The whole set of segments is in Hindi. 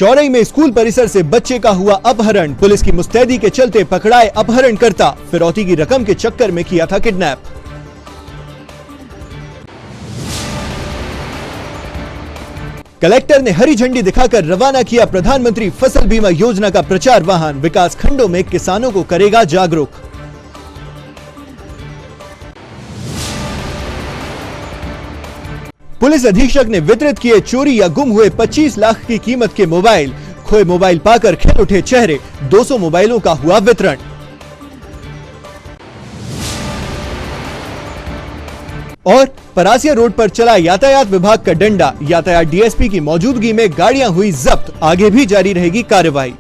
चौरई में स्कूल परिसर से बच्चे का हुआ अपहरण। पुलिस की मुस्तैदी के चलते पकड़ाए अपहरणकर्ता। फिरौती की रकम के चक्कर में किया था किडनैप। कलेक्टर ने हरी झंडी दिखाकर रवाना किया प्रधानमंत्री फसल बीमा योजना का प्रचार वाहन। विकास खंडों में किसानों को करेगा जागरूक। पुलिस अधीक्षक ने वितरित किए चोरी या गुम हुए 25 लाख की कीमत के मोबाइल। खोए मोबाइल पाकर खिल उठे चेहरे। 200 मोबाइलों का हुआ वितरण। और परासिया रोड पर चला यातायात विभाग का डंडा। यातायात डीएसपी की मौजूदगी में गाड़ियां हुई जब्त। आगे भी जारी रहेगी कार्रवाई।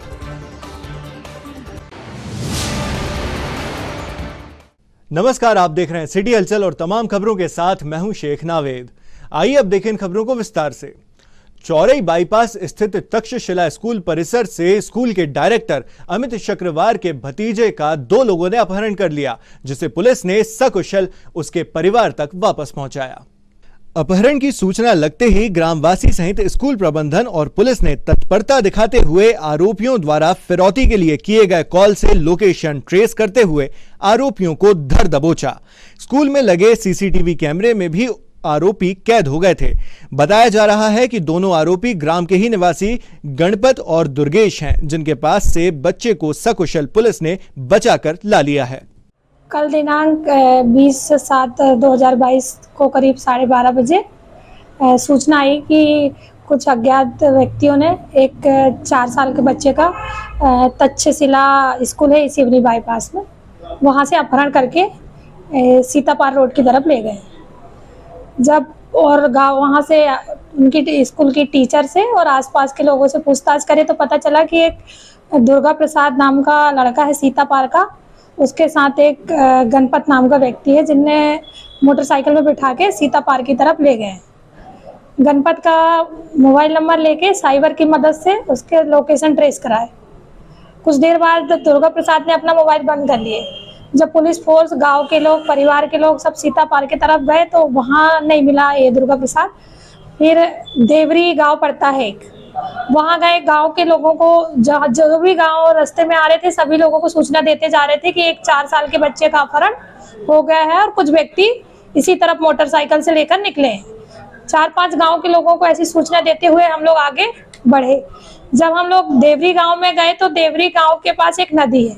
नमस्कार, आप देख रहे हैं सिटी हलचल और तमाम खबरों के साथ मैं हूं शेख नावेद। आइए अब देखें इन खबरों को विस्तार से। चौरई बाईपास स्थित तक्षशिला स्कूल परिसर से स्कूल के डायरेक्टर अमित चक्रवार के भतीजे का 2 लोगों ने अपहरण कर लिया, जिसे पुलिस ने सकुशल उसके परिवार तक वापस पहुंचाया। अपहरण की सूचना लगते ही ग्रामवासी सहित स्कूल प्रबंधन और पुलिस ने तत्परता दिखाते हुए आरोपियों द्वारा फिरौती के लिए किए गए कॉल से लोकेशन ट्रेस करते हुए आरोपियों को धर दबोचा। स्कूल में लगे सीसीटीवी कैमरे में भी आरोपी कैद हो गए थे। बताया जा रहा है कि दोनों आरोपी ग्राम के ही निवासी गणपत और दुर्गेश हैं, जिनके पास से बच्चे को सकुशल पुलिस ने बचाकर ला लिया है। कल दिनांक 20/7/2022 को करीब 12:30 बजे सूचना आई कि कुछ अज्ञात व्यक्तियों ने एक 4 साल के बच्चे का तक्षशिला स्कूल है सिवनी बाईपास में, वहां से अपहरण करके सीतापार रोड की तरफ ले गए। जब और गाँव वहाँ से उनकी स्कूल की टीचर से और आसपास के लोगों से पूछताछ करे तो पता चला कि एक दुर्गा प्रसाद नाम का लड़का है सीतापार का, उसके साथ एक गणपत नाम का व्यक्ति है, जिनने मोटरसाइकिल में बिठा के सीतापार की तरफ ले गए। गणपत का मोबाइल नंबर लेके साइबर की मदद से उसके लोकेशन ट्रेस कराए। कुछ देर बाद दुर्गा प्रसाद ने अपना मोबाइल बंद कर लिए। जब पुलिस फोर्स, गांव के लोग, परिवार के लोग सब सीतापार की तरफ गए तो वहाँ नहीं मिला ये दुर्गा प्रसाद। फिर देवरी गांव पड़ता है एक, वहाँ गए। गांव के लोगों को, जो भी गांव रास्ते में आ रहे थे, सभी लोगों को सूचना देते जा रहे थे कि एक 4 साल के बच्चे का अपहरण हो गया है और कुछ व्यक्ति इसी तरफ मोटरसाइकिल से लेकर निकले हैं। 4-5 गाँव के लोगों को ऐसी सूचना देते हुए हम लोग आगे बढ़े। जब हम लोग देवरी गाँव में गए तो देवरी गाँव के पास एक नदी है,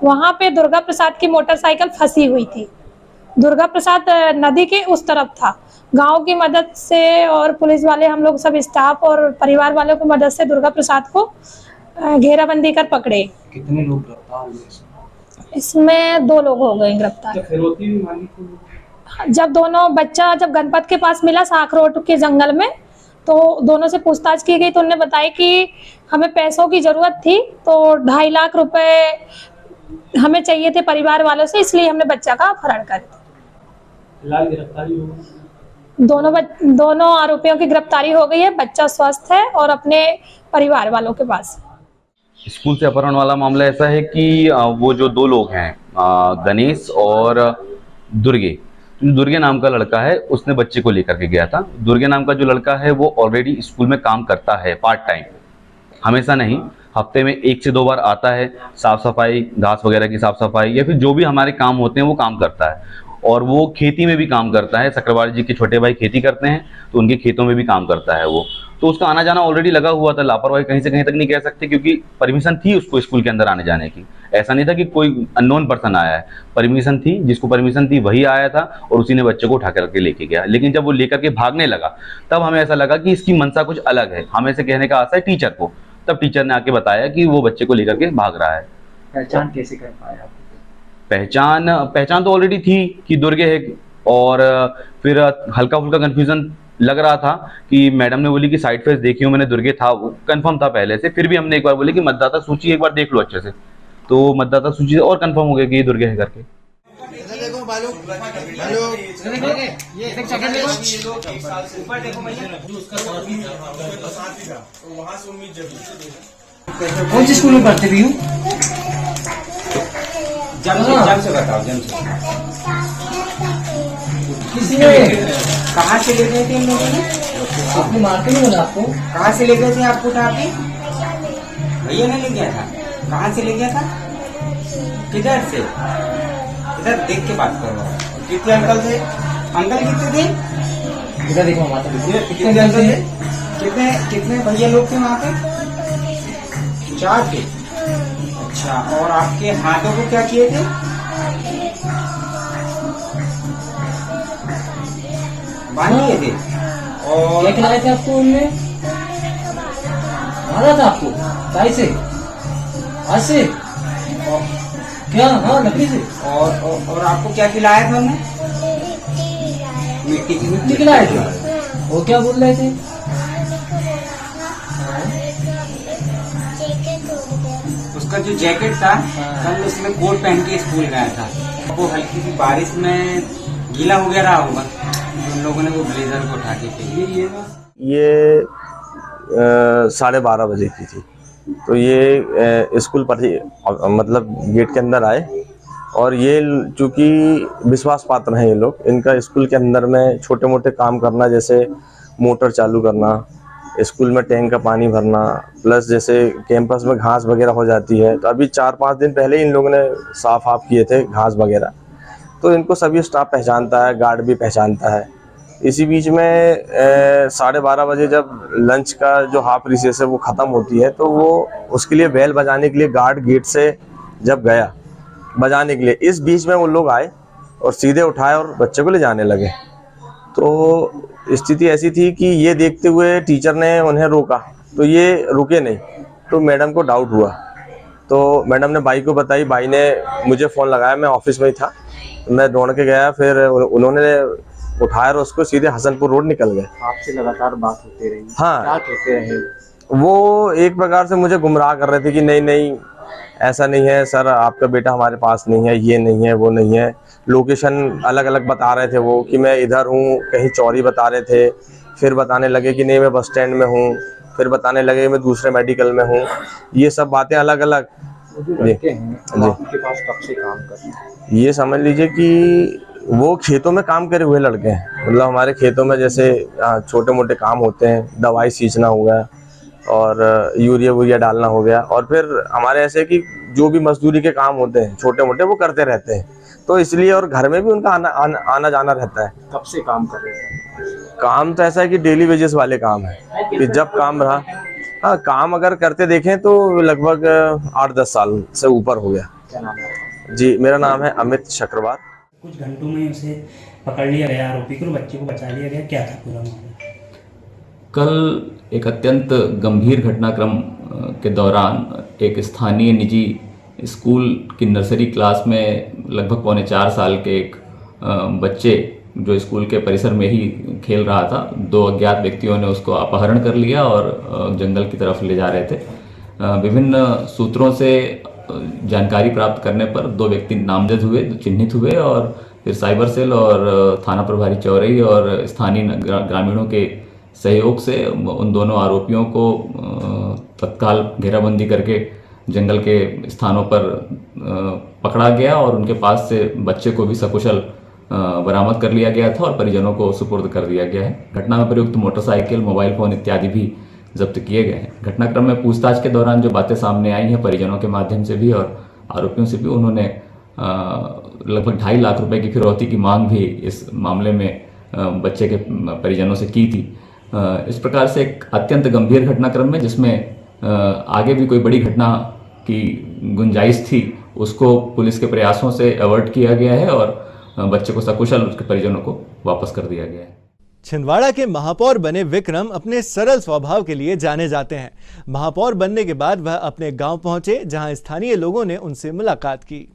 वहां पे दुर्गा प्रसाद की मोटरसाइकिल फंसी हुई थी। दुर्गा प्रसाद नदी के उस तरफ था। गांव की मदद से और पुलिस वाले, हम लोग सब स्टाफ और परिवार वालों की मदद से दुर्गा प्रसाद को घेराबंदी कर पकड़े। कितने लोग गिरफ्तार हुए? इसमें 2 लोग हो गए गिरफ्तार। फिरौती भी मांगी थी? जब जब गणपत के पास मिला साख रोड के जंगल में, तो दोनों से पूछताछ की गई तो उन्होंने बताया कि हमें पैसों की जरूरत थी, तो 2.5 लाख रुपए हमें चाहिए थे परिवार वालों से, इसलिए हमने बच्चा का अपहरण कर दिया। फिलहाल गिरफ्तारी हो गई? दोनों आरोपियों की गिरफ्तारी हो गई है। बच्चा स्वस्थ है और अपने परिवार वालों के पास। स्कूल से अपहरण वाला मामला ऐसा है कि वो जो 2 लोग हैं, गणेश और दुर्गे नाम का लड़का है, उसने बच्चे को लेकर के गया था। दुर्गे नाम का जो लड़का है वो ऑलरेडी स्कूल में काम करता है पार्ट टाइम, हमेशा नहीं, हफ्ते में 1 से 2 बार आता है। साफ सफाई, घास वगैरह की साफ सफाई या फिर जो भी हमारे काम होते हैं वो काम करता है। और वो खेती में भी काम करता है। चक्रवार जी के छोटे भाई खेती करते हैं तो उनके खेतों में भी काम करता है वो। तो उसका आना जाना ऑलरेडी लगा हुआ था। लापरवाही कहीं से कहीं तक नहीं कह सकते, क्योंकि परमिशन थी उसको स्कूल के अंदर आने जाने की। ऐसा नहीं था कि कोई अननोन पर्सन आया है, परमिशन थी। जिसको परमिशन थी वही आया था और उसी ने बच्चे को उठा करके लेके गया। लेकिन जब वो लेकर के भागने लगा तब हमें ऐसा लगा कि इसकी मंशा कुछ अलग है। हमें से कहने का आशा है टीचर को, तब टीचर ने आके बताया कि वो बच्चे को लेकर के भाग रहा है। पहचान कैसे कर पाया? पहचान तो ऑलरेडी थी कि दुर्गे है, और फिर हल्का फुल्का कंफ्यूजन लग रहा था कि मैडम ने बोली कि साइड फेस देखी हूँ मैंने, दुर्गे था, वो कंफर्म था पहले से। फिर भी हमने एक बार बोले कि मतदाता सूची एक बार देख लो अच्छे से, तो मतदाता सूची और कंफर्म हो गया कि ये दुर्गे है करके। कौन सी स्कूल में पढ़ते भी हूँ? जम से बताओ, जम से। किसने कहाँ से ले गए थे इन लोगों ने? आपने मार के नहीं बोला आपको? कहाँ से ले गए थे आपको उठा के? भैया ने ले गया था? कहाँ से ले गया था? किधर से? इधर देख के बात करो। कितने अंकल थे? अंकल कितने थे? इधर देखो माता कितने अंकल थे? कितने भैया लोग थे वहाँ पे? 4 थे। अच्छा, और आपके हाथों को क्या किए थे? बांध दिए थे। और क्या खिलाए थे आपको उनने? मारा था आपको? काय से? हाथ से? और क्या? हाँ, लकड़ी से। और आपको क्या खिलाया था उन्हें? मिट्टी मिट्टी खिलाए थे। वो क्या बोल रहे थे? उसका जो जैकेट था, कल उसमें कोट पहन के स्कूल गया था। वो हल्की सी बारिश में गीला हो गया रहा होगा, तो उन लोगों ने वो ब्लेजर को उठा के फेंक। ये 12:30 बजे की थी। तो ये स्कूल पर ही मतलब गेट के अंदर आए, और ये चूँकि विश्वास पात्र हैं ये लोग, इनका स्कूल के अंदर में छोटे मोटे काम करना, जैसे मोटर चालू करना, स्कूल में टैंक का पानी भरना, प्लस जैसे कैंपस में घास वगैरह हो जाती है, तो अभी 4-5 दिन पहले ही इन लोगों ने साफ किए थे घास वगैरह। तो इनको सभी स्टाफ पहचानता है, गार्ड भी पहचानता है। इसी बीच में 12:30 बजे जब लंच का जो हाफ रिसेस है वो ख़त्म होती है, तो वो उसके लिए बेल बजाने के लिए गार्ड गेट से जब गया बजाने के लिए, इस बीच में वो लोग आए और सीधे उठाए और बच्चे को ले जाने लगे। तो स्थिति ऐसी थी कि ये देखते हुए टीचर ने उन्हें रोका, तो ये रुके नहीं। तो मैडम को डाउट हुआ, तो मैडम ने बाई को बताई, बाई ने मुझे फ़ोन लगाया, मैं ऑफिस में ही था, मैं दौड़ के गया, फिर उन्होंने उठाया और उसको सीधे हसनपुर रोड निकल गए। आपसे लगातार बात होती रही? हाँ। क्या कहते रहे? वो एक प्रकार से मुझे गुमराह कर रहे थे कि नहीं नहीं ऐसा नहीं है सर, आपका बेटा हमारे पास नहीं है, ये नहीं है, वो नहीं है। लोकेशन अलग अलग बता रहे थे वो, कि मैं इधर हूँ, कहीं चौरी बता रहे थे, फिर बताने लगे कि नहीं मैं बस स्टैंड में हूँ, फिर बताने लगे मैं दूसरे मेडिकल में हूँ। ये सब बातें अलग अलग। लड़के हैं आपके पास कब से काम कर रहे हैं? ये समझ लीजिए कि वो खेतों में काम करे हुए लड़के हैं। मतलब हमारे खेतों में जैसे छोटे मोटे काम होते हैं, दवाई सींचना हो गया और यूरिया वूरिया डालना हो गया, और फिर हमारे ऐसे कि जो भी मजदूरी के काम होते हैं छोटे मोटे वो करते रहते हैं। तो इसलिए, और घर में भी उनका आना जाना रहता है। कब से काम कर रहे हैं? काम तो ऐसा है कि डेली वेजेस वाले काम है, कि जब काम रहा। हाँ, काम अगर करते देखें तो लगभग 8-10 साल से ऊपर हो गया। क्या नाम है? जी, मेरा नाम है अमित शक्रवार। कुछ घंटों में उसे पकड़ लिया गया आरोपी को, बच्चे को बचा लिया गया। क्या था पूरा मामला? कल एक अत्यंत गंभीर घटनाक्रम के दौरान एक स्थानीय निजी स्कूल की नर्सरी क्लास में लगभग 3.25 साल के एक बच्चे जो स्कूल के परिसर में ही खेल रहा था, 2 अज्ञात व्यक्तियों ने उसको अपहरण कर लिया और जंगल की तरफ ले जा रहे थे। विभिन्न सूत्रों से जानकारी प्राप्त करने पर 2 व्यक्ति नामजद हुए, चिन्हित हुए, और फिर साइबर सेल और थाना प्रभारी चौरई और स्थानीय ग्रामीणों के सहयोग से उन दोनों आरोपियों को तत्काल घेराबंदी करके जंगल के स्थानों पर पकड़ा गया और उनके पास से बच्चे को भी सकुशल बरामद कर लिया गया था और परिजनों को सुपुर्द कर दिया गया है। घटना में प्रयुक्त मोटरसाइकिल, मोबाइल फोन इत्यादि भी जब्त किए गए हैं। घटनाक्रम में पूछताछ के दौरान जो बातें सामने आई हैं परिजनों के माध्यम से भी और आरोपियों से भी, उन्होंने लगभग 2.5 लाख रुपए की फिरौती की मांग भी इस मामले में बच्चे के परिजनों से की थी। इस प्रकार से एक अत्यंत गंभीर घटनाक्रम में जिसमें आगे भी कोई बड़ी घटना की गुंजाइश थी, उसको पुलिस के प्रयासों से अवॉइड किया गया है और बच्चे को सकुशल उसके परिजनों को वापस कर दिया गया है। छिंदवाड़ा के महापौर बने विक्रम अपने सरल स्वभाव के लिए जाने जाते हैं। महापौर बनने के बाद वह अपने गांव पहुंचे, जहां स्थानीय लोगों ने उनसे मुलाकात की।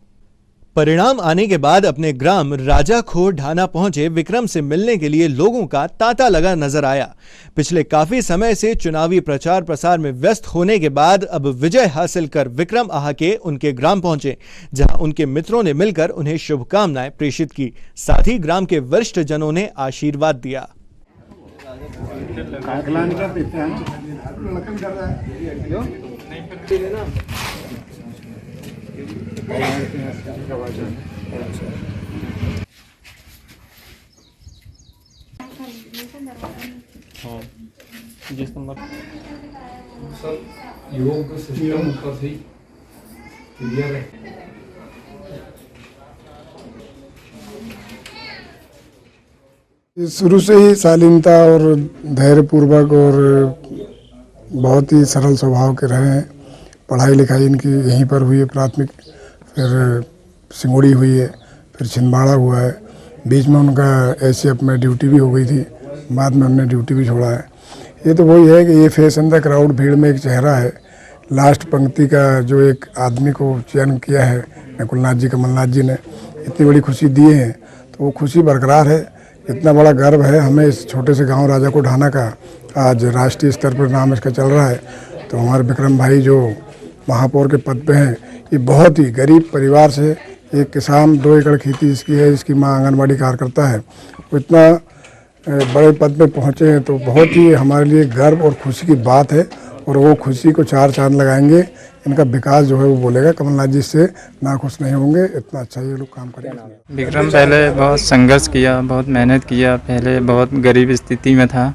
परिणाम आने के बाद अपने ग्राम राजाखोर ढाना पहुंचे विक्रम से मिलने के लिए लोगों का तांता लगा नजर आया। पिछले काफी समय से चुनावी प्रचार प्रसार में व्यस्त होने के बाद अब विजय हासिल कर विक्रम आहाके उनके ग्राम पहुंचे, जहां उनके मित्रों ने मिलकर उन्हें शुभकामनाएं प्रेषित की। साथ ही ग्राम के वरिष्ठ जनों ने आशीर्वाद दिया। जिस नंबर सर योग सिस्टम ऊपर से क्लियर है। शुरू से ही शालीनता और धैर्यपूर्वक और बहुत ही सरल स्वभाव के रहे हैं। पढ़ाई लिखाई इनकी यहीं पर हुई है प्राथमिक, फिर सिंगुड़ी हुई है, फिर छिंदवाड़ा हुआ है। बीच में उनका एसीएफ में ड्यूटी भी हो गई थी, बाद में उन्होंने ड्यूटी भी छोड़ा है। ये तो वही है कि ये फेस इन द क्राउड, भीड़ में एक चेहरा है। लास्ट पंक्ति का जो एक आदमी को चयन किया है नकुलनाथ जी, कमलनाथ जी ने इतनी बड़ी खुशी दी है, तो वो खुशी बरकरार है। इतना बड़ा गर्व है हमें इस छोटे से गांव राजाकोट ढाना का, आज राष्ट्रीय स्तर पर नाम इसका चल रहा है। तो हमारे विक्रम भाई जो महापौर के पद पे हैं, ये बहुत ही गरीब परिवार से, एक किसान, 2 एकड़ खेती इसकी है, इसकी माँ आंगनबाड़ी कार्यकर्ता है, वो इतना बड़े पद पे पहुँचे हैं, तो बहुत ही हमारे लिए गर्व और खुशी की बात है। और वो खुशी को 4 चांद लगाएंगे। इनका विकास जो है वो बोलेगा, कमलनाथ जी से नाखुश नहीं होंगे। इतना अच्छा ये लोग काम करेंगे। विक्रम पहले बहुत संघर्ष किया, बहुत मेहनत किया, पहले बहुत गरीब स्थिति में था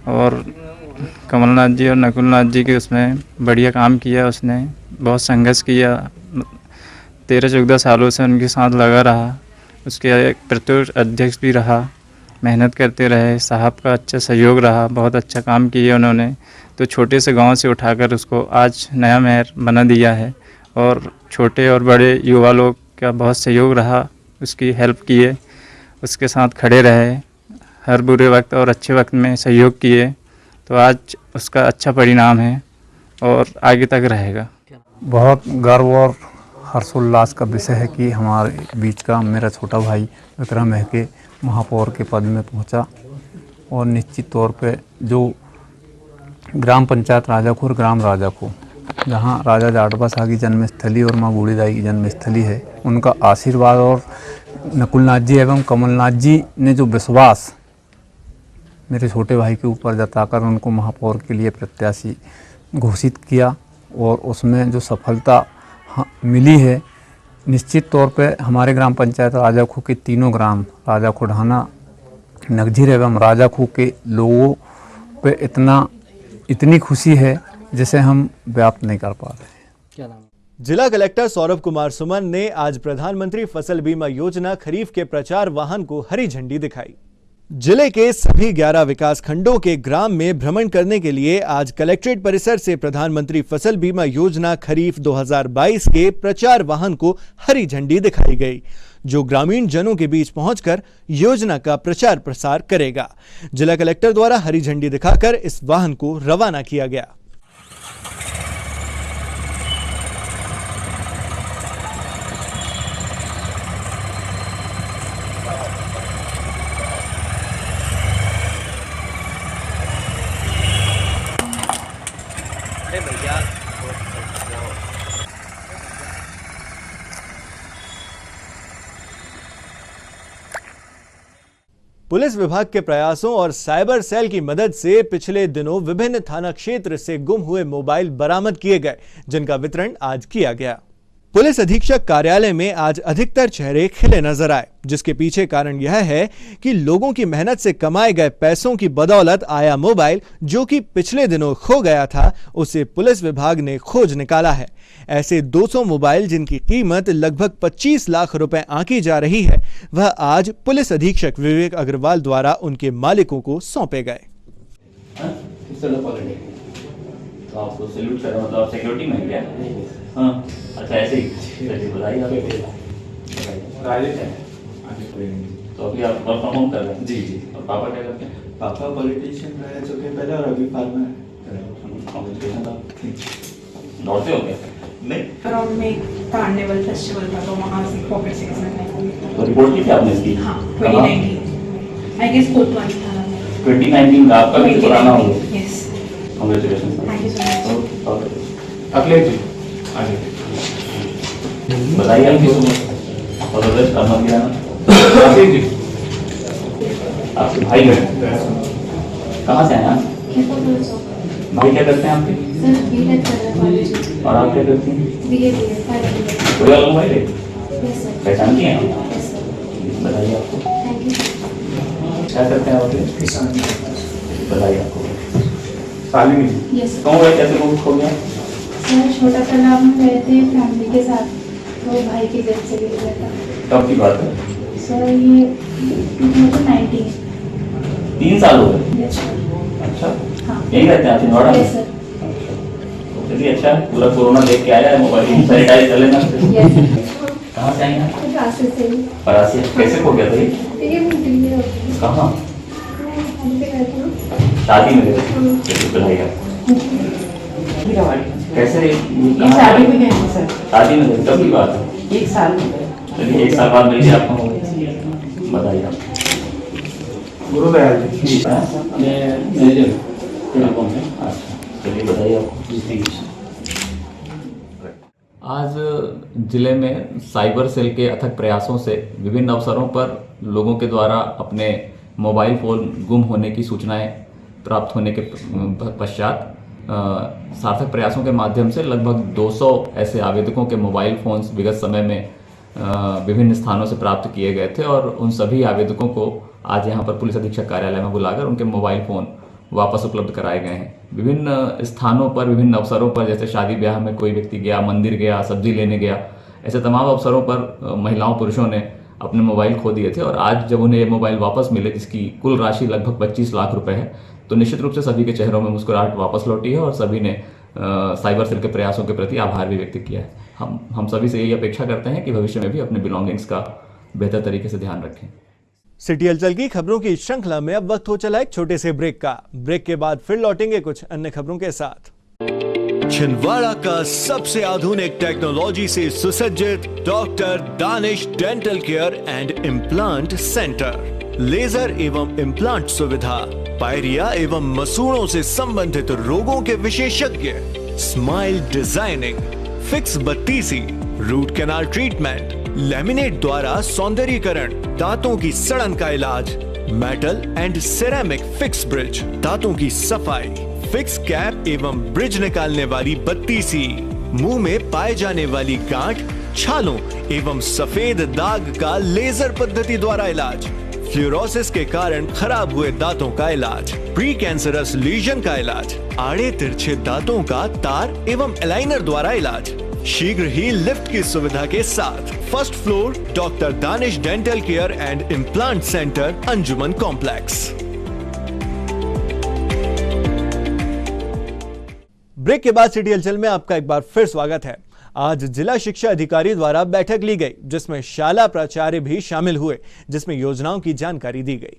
और कमलनाथ जी और नकुलनाथ जी के उसमें बढ़िया काम किया। उसने बहुत संघर्ष किया, 13-14 सालों से उनके साथ लगा रहा, उसके एक प्रत्युष अध्यक्ष भी रहा, मेहनत करते रहे, साहब का अच्छा सहयोग रहा, बहुत अच्छा काम किया उन्होंने। तो छोटे से गांव से उठाकर उसको आज नया मेयर बना दिया है और छोटे और बड़े युवा लोग का बहुत सहयोग रहा, उसकी हेल्प किए, उसके साथ खड़े रहे, हर बुरे वक्त और अच्छे वक्त में सहयोग किए। तो आज उसका अच्छा परिणाम है और आगे तक रहेगा। बहुत गर्व और हर्षोल्लास का विषय है कि हमारे बीच का मेरा छोटा भाई विक्रम है के महापौर के पद में पहुंचा। और निश्चित तौर पे जो ग्राम पंचायत राजाखोर, ग्राम राजाखोर, जहां राजा जाटवा शाह की जन्मस्थली और मां बूढ़ी दाई की जन्मस्थली है, उनका आशीर्वाद और नकुलनाथ जी एवं कमलनाथ जी ने जो विश्वास मेरे छोटे भाई के ऊपर जताकर उनको महापौर के लिए प्रत्याशी घोषित किया और उसमें जो सफलता मिली है, निश्चित तौर पे हमारे ग्राम पंचायत राजाखू के तीनों ग्राम राजाखू ढाना, नगझीर एवं राजाखू के लोगों पे इतनी खुशी है जिसे हम व्याप्त नहीं कर पा रहे हैं। जिला कलेक्टर सौरभ कुमार सुमन ने आज प्रधानमंत्री फसल बीमा योजना खरीफ के प्रचार वाहन को हरी झंडी दिखाई। जिले के सभी 11 विकास खंडों के ग्राम में भ्रमण करने के लिए आज कलेक्ट्रेट परिसर से प्रधानमंत्री फसल बीमा योजना खरीफ 2022 के प्रचार वाहन को हरी झंडी दिखाई गई, जो ग्रामीण जनों के बीच पहुंचकर योजना का प्रचार प्रसार करेगा। जिला कलेक्टर द्वारा हरी झंडी दिखाकर इस वाहन को रवाना किया गया। पुलिस विभाग के प्रयासों और साइबर सेल की मदद से पिछले दिनों विभिन्न थाना क्षेत्र से गुम हुए मोबाइल बरामद किए गए, जिनका वितरण आज किया गया। पुलिस अधीक्षक कार्यालय में आज अधिकतर चेहरे खिले नजर आए, जिसके पीछे कारण यह है कि लोगों की मेहनत से कमाए गए पैसों की बदौलत आया मोबाइल, जो कि पिछले दिनों खो गया था, उसे पुलिस विभाग ने खोज निकाला है। ऐसे 200 मोबाइल जिनकी कीमत लगभग 25 लाख रुपए आंकी जा रही है, वह आज पुलिस अधीक्षक विवेक अग्रवाल द्वारा उनके मालिकों को सौंपे गए। तो आपको सैल्यूट करें, मतलब आप सिक्योरिटी में क्या? हाँ, अच्छा ऐसे ही। चलिए बताइए आप। तो अभी आप वर्क फ्रॉम होम कर रहे हैं? जी जी। और पापा क्या करते हैं? पापा पॉलिटिशियन रह चुके हैं पहले और अभी फार्मर है। दौड़ते हो क्या? नहीं। अराउंड में कार्निवल फेस्टिवल था तो वहाँ से पॉकेट से किसने तो रिपोर्ट की क्या आपने इसकी? हाँ, 2019 आई गेस कोतवाली था। 2019 का आपका भी पुराना होगा। Yes. Congratulation. Thank you so much. Akhilesh ji आगे बताइए आपकी और बेस्ट अमन गिराना जी। आपके भाई कहाँ से आए आप? भाई क्या करते हैं आपके? और आप क्या करती हैं? कोई और मोबाइल है? पहचानती हैं आप? बताइए आपको क्या करते हैं आप? बताइए आपको शालिनी जी, यस कौन है, कैसे कौन खो गया? सर छोटा तालाब में गए थे फैमिली के साथ, तो भाई की डेथ से गिर गया था। कब की बात है? सर ये 2019। 3 साल हो गए। Yes sir. अच्छा, हाँ यहीं रहते हैं आप छिंदवाड़ा में? Yes sir. चलिए अच्छा, पूरा कोरोना देख के आया है, मोबाइल सैनिटाइज कर लेना। Yes sir. कहाँ से आई हैं? रास्ते से ही परासी। कैसे हो गया था ये? ये मुझे कहाँ? हम पे गए थे। शादी में गए थे? बधाई आपको। कैसे ये शादी में गए थे सर। शादी में गए, कब की बात है? 1 साल में गए। चलिए 1 साल बाद मिल गया आपको, बधाई आपको। गुरुदयाल जी, मैनेजर। अच्छा, चलिए बधाई आपको। आज जिले में साइबर सेल के अथक प्रयासों से विभिन्न अवसरों पर लोगों के द्वारा अपने मोबाइल फ़ोन गुम होने की सूचनाएं प्राप्त होने के पश्चात सार्थक प्रयासों के माध्यम से लगभग 200 ऐसे आवेदकों के मोबाइल फ़ोन्स विगत समय में विभिन्न स्थानों से प्राप्त किए गए थे और उन सभी आवेदकों को आज यहाँ पर पुलिस अधीक्षक कार्यालय में बुलाकर उनके मोबाइल फ़ोन वापस उपलब्ध कराए गए हैं। विभिन्न स्थानों पर, विभिन्न अवसरों पर, जैसे शादी ब्याह में कोई व्यक्ति गया, मंदिर गया, सब्जी लेने गया, ऐसे तमाम अवसरों पर महिलाओं पुरुषों ने अपने मोबाइल खो दिए थे और आज जब उन्हें ये मोबाइल वापस मिले, जिसकी कुल राशि लगभग 25 लाख रुपए है, तो निश्चित रूप से सभी के चेहरों में मुस्कुराहट वापस लौटी है और सभी ने साइबर सेल के प्रयासों के प्रति आभार भी व्यक्त किया है। हम सभी से यही अपेक्षा करते हैं कि भविष्य में भी अपने बिलोंगिंग्स का बेहतर तरीके से ध्यान रखें। सिटी हलचल की खबरों की श्रृंखला में अब वक्त हो चला एक छोटे से ब्रेक का। ब्रेक के बाद फिर लौटेंगे कुछ अन्य खबरों के साथ। छिंदवाड़ा का सबसे आधुनिक टेक्नोलॉजी से सुसज्जित doctor Danish dental care and implant centre. Laser एवं इम्प्लांट सुविधा, पायरिया एवं मसूड़ों से संबंधित रोगों के विशेषज्ञ, स्माइल डिजाइनिंग, फिक्स बत्तीसी, रूट कैनाल ट्रीटमेंट, लैमिनेट द्वारा सौंदर्यीकरण, दांतों की सड़न का इलाज, metal and ceramic fix bridge, दांतों की सफाई, फिक्स कैप एवं ब्रिज निकालने वाली बत्तीसी, मुंह में पाए जाने वाली गांठ, छालों एवं सफेद दाग का लेजर पद्धति द्वारा इलाज, फ्लोरोसिस के कारण खराब हुए दांतों का इलाज, प्री कैंसरस लीजन का इलाज, आड़े तिरछे दांतों का तार एवं एलाइनर द्वारा इलाज, शीघ्र ही लिफ्ट की सुविधा के साथ। First floor doctor Danish dental care and implant centre, Anjuman complex. Break के बाद सिटी हलचल में आपका एक बार फिर स्वागत है। आज जिला शिक्षा अधिकारी द्वारा बैठक ली गई, जिसमें शाला प्राचार्य भी शामिल हुए, जिसमें योजनाओं की जानकारी दी गई।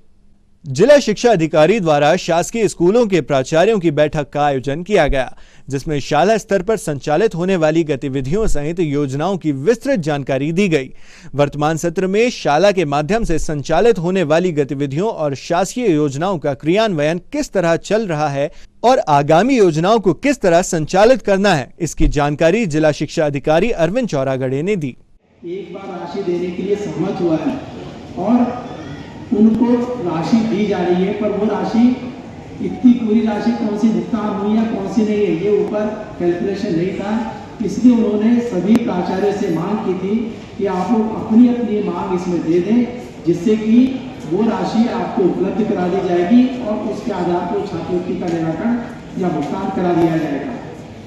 जिला शिक्षा अधिकारी द्वारा शासकीय स्कूलों के प्राचार्यों की बैठक का आयोजन किया गया, जिसमें शाला स्तर पर संचालित होने वाली गतिविधियों सहित योजनाओं की विस्तृत जानकारी दी गई। वर्तमान सत्र में शाला के माध्यम से संचालित होने वाली गतिविधियों और शासकीय योजनाओं का क्रियान्वयन किस तरह चल रहा है और आगामी योजनाओं को किस तरह संचालित करना है, इसकी जानकारी जिला शिक्षा अधिकारी अरविंद चौरागड़े ने दी। एक बार राशि देने के लिए सहमत हुआ है और उनको राशि दी जा रही है, पर वो राशि इतनी पूरी राशि कौन सी भुगतान हुई या कौन सी नहीं है, ये ऊपर कैलकुलेशन नहीं था। इसलिए उन्होंने सभी प्राचार्यों से मांग की थी कि आप लोग अपनी अपनी मांग इसमें दे दें, जिससे कि वो राशि आपको उपलब्ध करा दी जाएगी और उसके आधार पर छात्रवृत्ति का निराकरण या भुगतान करा दिया जाएगा।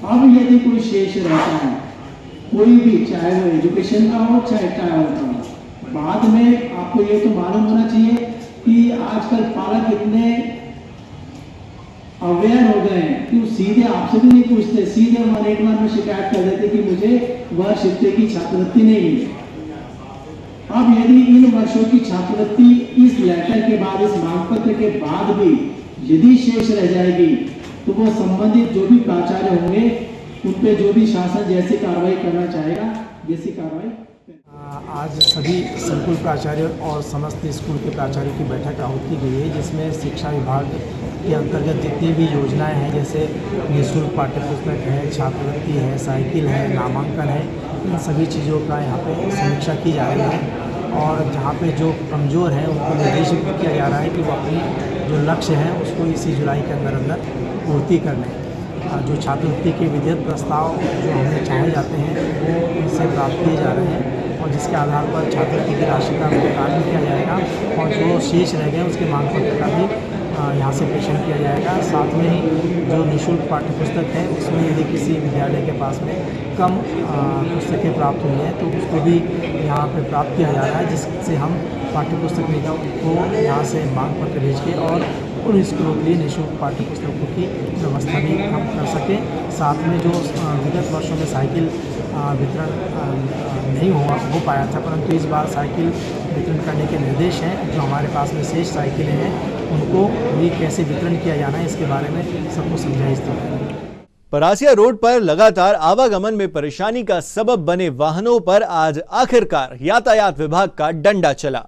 अब यदि कोई शेष रहता है, कोई भी, चाहे वो एजुकेशन का हो चाहे ट्रायल का हो, बाद में आपको ये तो मालूम होना चाहिए कि आजकल पालक इतने अवेयर हो गए हैं कि वो सीधे आपसे भी नहीं पूछते, सीधे हमारे एक बार में शिकायत कर देते कि मुझे वह शिफ्टे की छात्रवृत्ति नहीं मिली। अब यदि इन वर्षों की छात्रवृत्ति इस लेटर के बाद, इस मांग पत्र के बाद भी यदि शेष रह जाएगी, तो वो संबंधित जो भी प्राचार्य होंगे उन पे जो भी शासन जैसी कार्रवाई करना चाहेगा वैसी कार्रवाई। आज सभी संकुल प्राचार्य और समस्त स्कूल के प्राचार्यों की बैठक आहूत की गई है, जिसमें शिक्षा विभाग के अंतर्गत जितनी भी योजनाएं हैं, जैसे निःशुल्क पाठ्यपुस्तक है, छात्रवृत्ति है, साइकिल है, नामांकन है, इन सभी चीज़ों का यहाँ पे समीक्षा की जा रही है और जहाँ पे जो कमज़ोर हैं उनको निर्देशित किया जा रहा है कि वो अपनी जो लक्ष्य है उसको इसी जुलाई के अंदर अंदर पूर्ति कर लें। जो छात्रवृत्ति के विधिवत प्रस्ताव जो हमें चाहे जाते हैं वो इनसे प्राप्त किए जा रहे हैं और जिसके आधार पर छात्रवृत्ति की राशि का भुगतान भी किया जाएगा और जो शेष रह गए उसके मांग पत्र का भी यहाँ से प्रेषण किया जाएगा। साथ में ही जो निःशुल्क पाठ्य पुस्तक है उसमें यदि किसी विद्यालय के पास में कम पुस्तकें प्राप्त हुई हैं तो उसको भी यहाँ पे प्राप्त किया जा रहा है, जिससे हम पाठ्य पुस्तक निगम को यहाँ से मांग पत्र भेज के और उन स्कूलों के लिए निःशुल्क पाठ्य पुस्तकों की व्यवस्था भी हम कर सकें। साथ में जो विगत वर्षों में साइकिल वितरण नहीं हो पाया था, परंतु इस बार साइकिल वितरण करने के निर्देश हैं। जो हमारे पास में शेष साइकिलें हैं उनको भी कैसे वितरण किया जाना है इसके बारे में सबको समझाइश दी जाएगी। परासिया रोड पर लगातार आवागमन में परेशानी का सबब बने वाहनों पर आज आखिरकार यातायात विभाग का डंडा चला।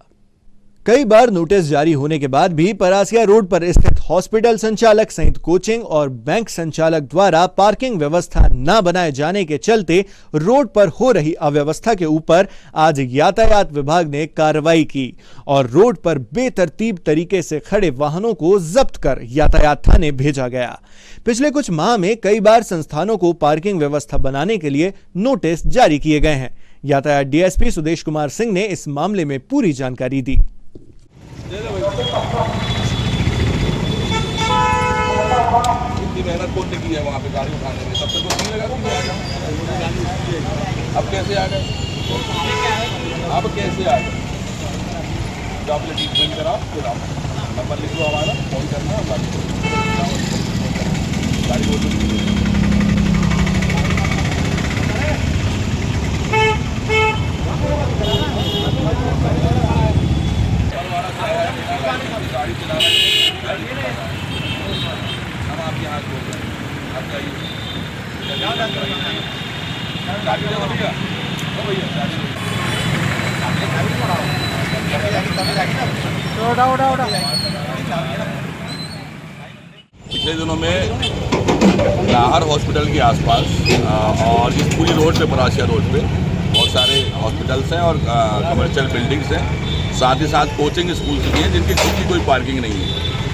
कई बार नोटिस जारी होने के बाद भी परासिया रोड पर स्थित हॉस्पिटल संचालक सहित कोचिंग और बैंक संचालक द्वारा पार्किंग व्यवस्था न बनाए जाने के चलते रोड पर हो रही अव्यवस्था के ऊपर आज यातायात विभाग ने कार्रवाई की और रोड पर बेतरतीब तरीके से खड़े वाहनों को जब्त कर यातायात थाने भेजा गया। पिछले कुछ माह में कई बार संस्थानों को पार्किंग व्यवस्था बनाने के लिए नोटिस जारी किए गए हैं। यातायात डीएसपी सुदेश कुमार सिंह ने इस मामले में पूरी जानकारी दी। इतनी मेहनत कौन ने की है वहाँ पे गाड़ी उठाने में, तब तक तो नहीं लगा। अब कैसे आ गए? अब कैसे आ गए? जो आपने ट्रीटमेंट करा फिर आप नंबर लिख लो, हमारा फोन करना, गाड़ी को गाड़ी चला रहे हैं, हम आपके हाथ हो गए, आप जाइए गाड़ी दे भैया, पिछले दिनों में लाहौर हॉस्पिटल के आसपास और इस पूरी रोड पे, परासिया रोड पे बहुत सारे हॉस्पिटल्स हैं और कमर्शियल बिल्डिंग्स हैं, साथ ही साथ कोचिंग स्कूल्स भी हैं जिनकी खुद की कोई पार्किंग नहीं है।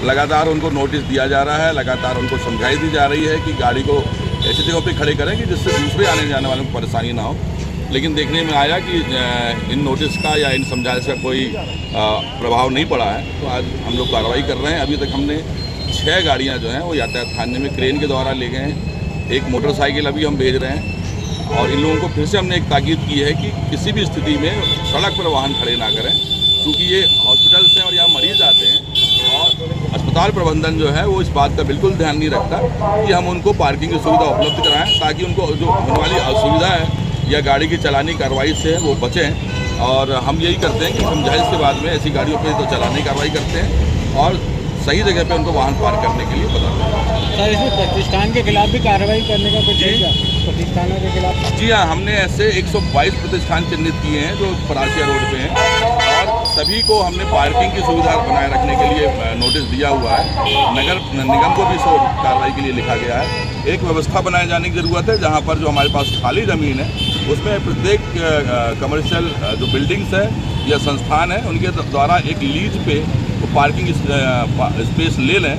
लगातार उनको नोटिस दिया जा रहा है, लगातार उनको समझाई दी जा रही है कि गाड़ी को ऐसी जगह पे खड़े करें कि जिससे दूसरे आने जाने वालों को परेशानी ना हो। लेकिन देखने में आया कि इन नोटिस का या इन समझाइश का कोई प्रभाव नहीं पड़ा है, तो आज हम लोग कार्रवाई कर रहे हैं। अभी तक हमने 6 गाड़ियाँ जो हैं वो यातायात थाने में क्रेन के द्वारा ले गए हैं। एक मोटरसाइकिल अभी हम भेज रहे हैं और इन लोगों को फिर से हमने एक ताकीद की है कि किसी भी स्थिति में सड़क पर वाहन खड़े ना करें, क्योंकि ये हॉस्पिटल्स हैं और यहाँ मरीज आते हैं और अस्पताल प्रबंधन जो है वो इस बात का बिल्कुल ध्यान नहीं रखता कि हम उनको पार्किंग की सुविधा उपलब्ध कराएं, ताकि उनको जो होने वाली असुविधा है या गाड़ी की चलानी कार्रवाई से वो बचें। और हम यही करते हैं कि समझाइश के बाद में ऐसी गाड़ियों पर तो चलाने की कार्रवाई करते हैं और सही जगह पे उनको वाहन पार्क करने के लिए बताते हैं। सर, इसमें प्रतिष्ठान के खिलाफ भी कार्रवाई करने का कुछ है? प्रतिष्ठानों के खिलाफ? जी हाँ, हमने ऐसे 122 प्रतिष्ठान चिन्हित किए हैं जो परासिया रोड पे हैं और सभी को हमने पार्किंग की सुविधा बनाए रखने के लिए नोटिस दिया हुआ है। नगर निगम को भी इस कार्रवाई के लिए लिखा गया है। एक व्यवस्था बनाए जाने की ज़रूरत है जहाँ पर जो हमारे पास खाली ज़मीन है उसमें प्रत्येक कमर्शियल जो बिल्डिंग्स है या संस्थान है उनके द्वारा एक लीज पे वो पार्किंग स्पेस ले लें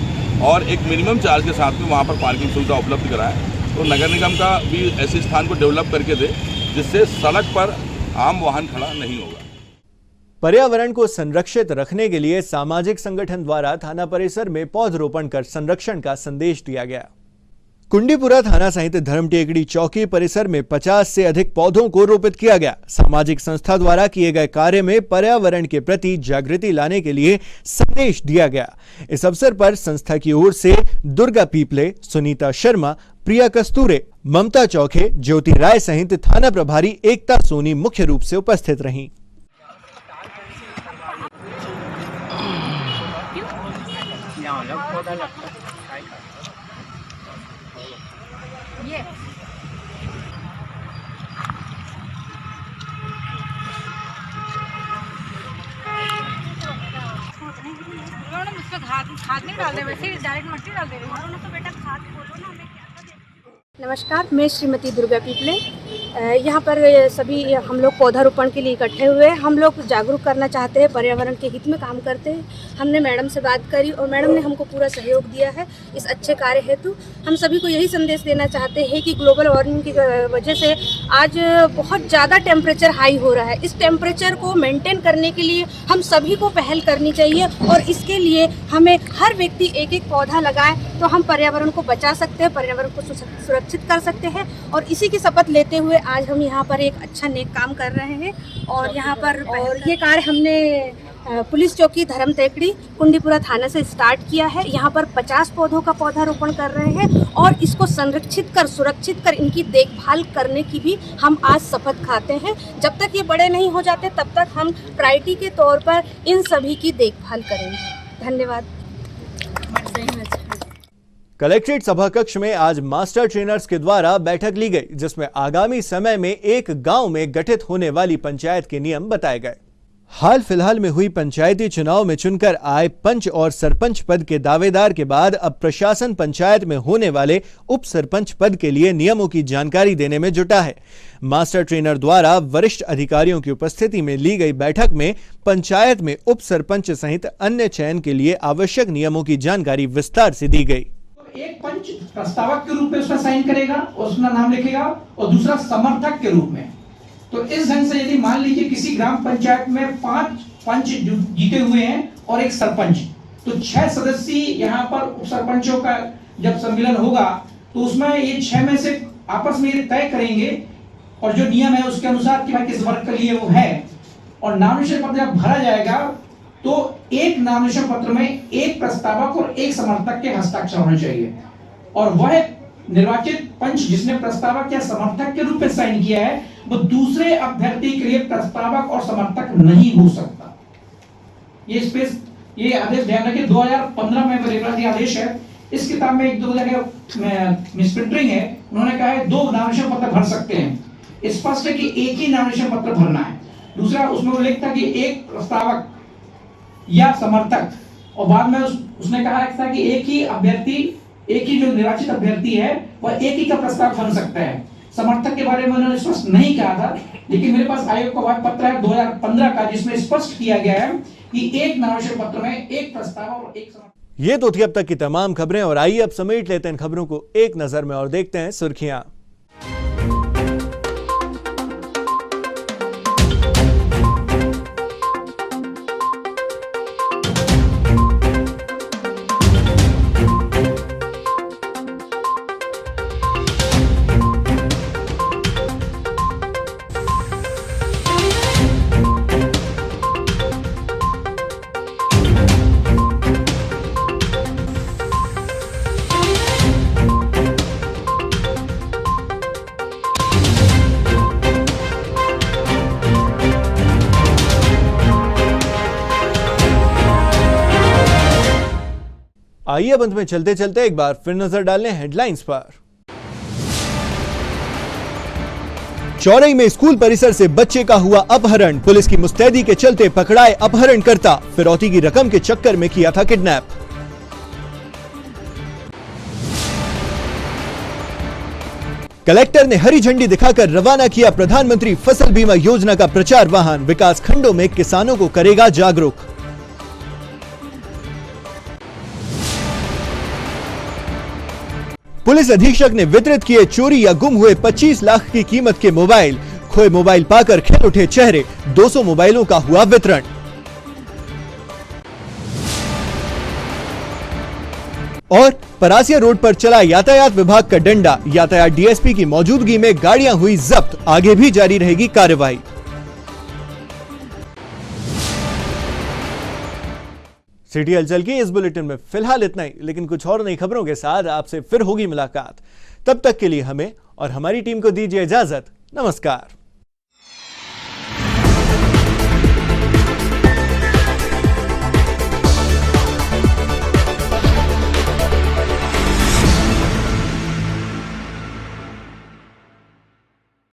और एक मिनिमम चार्ज के साथ में वहाँ पर पार्किंग सुविधा उपलब्ध कराएं। तो नगर निगम का भी ऐसे स्थान को डेवलप करके दे जिससे सड़क पर आम वाहन खड़ा नहीं होगा। पर्यावरण को संरक्षित रखने के लिए सामाजिक संगठन द्वारा थाना परिसर में पौधरोपण कर संरक्षण का संदेश दिया गया। कुंडीपुरा थाना सहित धर्म टेकड़ी चौकी परिसर में 50 से अधिक पौधों को रोपित किया गया। सामाजिक संस्था द्वारा किए गए कार्य में पर्यावरण के प्रति जागृति लाने के लिए संदेश दिया गया। इस अवसर पर संस्था की ओर से दुर्गा पीपले, सुनीता शर्मा, प्रिया कस्तूरे, ममता चौखे, ज्योति राय सहित थाना प्रभारी एकता सोनी मुख्य रूप से उपस्थित रहीं। खाद नहीं डाल दे, वैसे डायरेक्ट मिट्टी डाल दे रही है। तो बेटा खाद बोलो ना, हमें क्या। नमस्कार, मैं श्रीमती दुर्गा पीपले, यहाँ पर सभी हम लोग पौधारोपण के लिए इकट्ठे हुए हैं। हम लोग जागरूक करना चाहते हैं, पर्यावरण के हित में काम करते हैं। हमने मैडम से बात करी और मैडम ने हमको पूरा सहयोग दिया है इस अच्छे कार्य हेतु। हम सभी को यही संदेश देना चाहते हैं कि ग्लोबल वार्मिंग की वजह से आज बहुत ज़्यादा टेम्परेचर हाई हो रहा है। इस टेम्परेचर को मेंटेन करने के लिए हम सभी को पहल करनी चाहिए और इसके लिए हमें हर व्यक्ति एक एक पौधा लगाए तो हम पर्यावरण को बचा सकते हैं, पर्यावरण को सुरक्षित कर सकते हैं। और इसी की शपथ लेते हुए आज हम यहाँ पर एक अच्छा नेक काम कर रहे हैं। और यहाँ पर ये कार्य हमने पुलिस चौकी धर्म टेकड़ी कुंडीपुरा थाना से स्टार्ट किया है। यहाँ पर 50 पौधों का पौधारोपण कर रहे हैं और इसको संरक्षित कर सुरक्षित कर इनकी देखभाल करने की भी हम आज शपथ खाते हैं। जब तक ये बड़े नहीं हो जाते तब तक हम प्रायोरिटी के तौर पर इन सभी की देखभाल करेंगे। धन्यवाद। कलेक्ट्रेट सभाकक्ष में आज मास्टर ट्रेनर्स के द्वारा बैठक ली गई, जिसमें आगामी समय में एक गांव में गठित होने वाली पंचायत के नियम बताए गए। हाल फिलहाल में हुई पंचायती चुनाव में चुनकर आए पंच और सरपंच पद के दावेदार के बाद अब प्रशासन पंचायत में होने वाले उप सरपंच पद के लिए नियमों की जानकारी देने में जुटा है। मास्टर ट्रेनर द्वारा वरिष्ठ अधिकारियों की उपस्थिति में ली गई बैठक में पंचायत में उप सरपंच सहित अन्य चयन के लिए आवश्यक नियमों की जानकारी विस्तार से दी गई। एक पंच प्रस्तावक के रूप में उसमें साइन करेगा और उसका नाम लिखेगा और दूसरा समर्थक के रूप में। तो इस ढंग से यदि मान लीजिए किसी ग्राम पंचायत में 5 पंच जीते हुए हैं और एक सरपंच, तो 6 सदस्य यहाँ पर उप सरपंचों का जब सम्मेलन होगा तो उसमें ये 6 में से आपस में ये तय करेंगे और जो नियम है उसके अनुसार कि भाई किस वर्ग के लिए वो है। और नामांकन पत्र जब भरा जाएगा तो एक नामांकन पत्र में एक प्रस्तावक और एक समर्थक के हस्ताक्षर होने चाहिए और वह निर्वाचित पंच जिसने प्रस्तावक या समर्थक के रूप में साइन किया है वो दूसरे अभ्यर्थी के लिए प्रस्तावक और समर्थक नहीं हो सकता। ये आदेश ध्यान रखिए, 2015 में रेगुलर आदेश है। इस किताब में एक दो जगह मिसप्रिंटिंग है, उन्होंने कहा है 2 नामांकन पत्र भर सकते हैं। स्पष्ट है कि एक ही नामांकन पत्र भरना है। दूसरा उसमें उल्लेख था कि एक प्रस्तावक या समर्थक, और बाद में उसने कहा था कि एक ही जो निर्वाचित अभ्यर्थी है वह एक ही का प्रस्ताव बन सकता है। समर्थक के बारे में उन्होंने स्पष्ट नहीं कहा था, लेकिन मेरे पास आयोग का वाद पत्र है 2015 का जिसमें स्पष्ट किया गया है कि एक नामांकन पत्र में एक प्रस्ताव और एक समर्थक। ये तो थी अब तक की तमाम खबरें और आइए अब समेट लेते हैं इन खबरों को एक नजर में और देखते हैं सुर्खियां। आइए अब अंत में चलते चलते एक बार फिर नजर डालें हेडलाइंस पर। चौरई में स्कूल परिसर से बच्चे का हुआ अपहरण, पुलिस की मुस्तैदी के चलते पकड़ाए अपहरणकर्ता, फिरौती की रकम के चक्कर में किया था किडनैप। कलेक्टर ने हरी झंडी दिखाकर रवाना किया प्रधानमंत्री फसल बीमा योजना का प्रचार वाहन, विकास खंडों में किसानों को करेगा जागरूक। पुलिस अधीक्षक ने वितरित किए चोरी या गुम हुए 25 लाख की कीमत के मोबाइल, खोए मोबाइल पाकर खिल उठे चेहरे, 200 मोबाइलों का हुआ वितरण। और परासिया रोड पर चला यातायात विभाग का डंडा, यातायात डीएसपी की मौजूदगी में गाड़ियां हुई जब्त, आगे भी जारी रहेगी कार्रवाई। सिटी हलचल की इस बुलेटिन में फिलहाल इतना ही, लेकिन कुछ और नई खबरों के साथ आपसे फिर होगी मुलाकात। तब तक के लिए हमें और हमारी टीम को दीजिए इजाजत। नमस्कार।